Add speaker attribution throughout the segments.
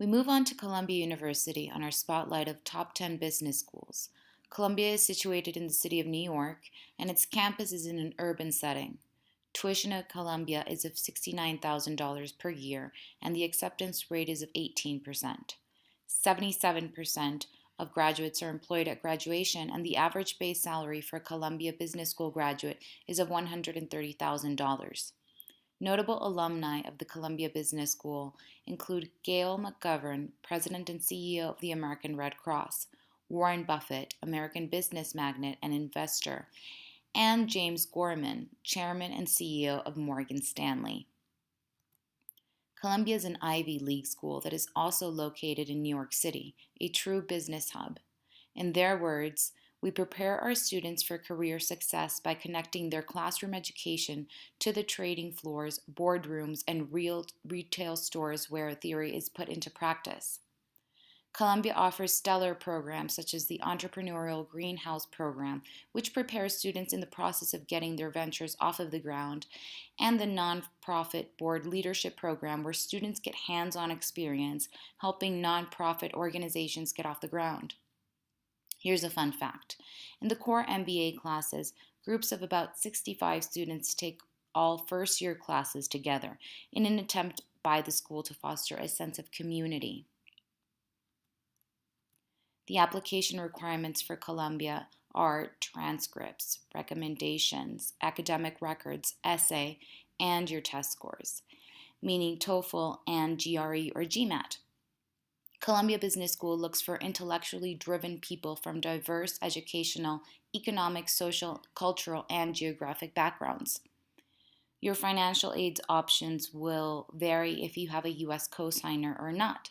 Speaker 1: We move on to Columbia University on our spotlight of top 10 business schools. Columbia is situated in the city of New York, and its campus is in an urban setting. Tuition at Columbia is of $69,000 per year, and the acceptance rate is of 18%. 77% of graduates are employed at graduation, and the average base salary for a Columbia Business School graduate is of $130,000. Notable alumni of the Columbia Business School include Gail McGovern, President and CEO of the American Red Cross, Warren Buffett, American business magnate and investor, and James Gorman, Chairman and CEO of Morgan Stanley. Columbia is an Ivy League school that is also located in New York City, a true business hub. In their words, we prepare our students for career success by connecting their classroom education to the trading floors, boardrooms, and real retail stores where theory is put into practice. Columbia offers stellar programs such as the Entrepreneurial Greenhouse Program, which prepares students in the process of getting their ventures off of the ground, and the Nonprofit Board Leadership Program, where students get hands-on experience helping nonprofit organizations get off the ground. Here's a fun fact. In the core MBA classes, groups of about 65 students take all first-year classes together in an attempt by the school to foster a sense of community. The application requirements for Columbia are transcripts, recommendations, academic records, essay, and your test scores, meaning TOEFL and GRE or GMAT. Columbia Business School looks for intellectually driven people from diverse educational, economic, social, cultural, and geographic backgrounds. Your financial aid options will vary if you have a U.S. cosigner or not.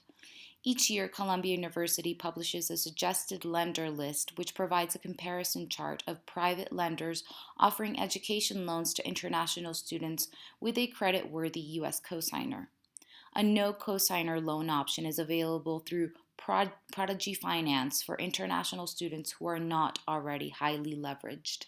Speaker 1: Each year, Columbia University publishes a suggested lender list, which provides a comparison chart of private lenders offering education loans to international students with a credit-worthy U.S. cosigner. A no cosigner loan option is available through Prodigy Finance for international students who are not already highly leveraged.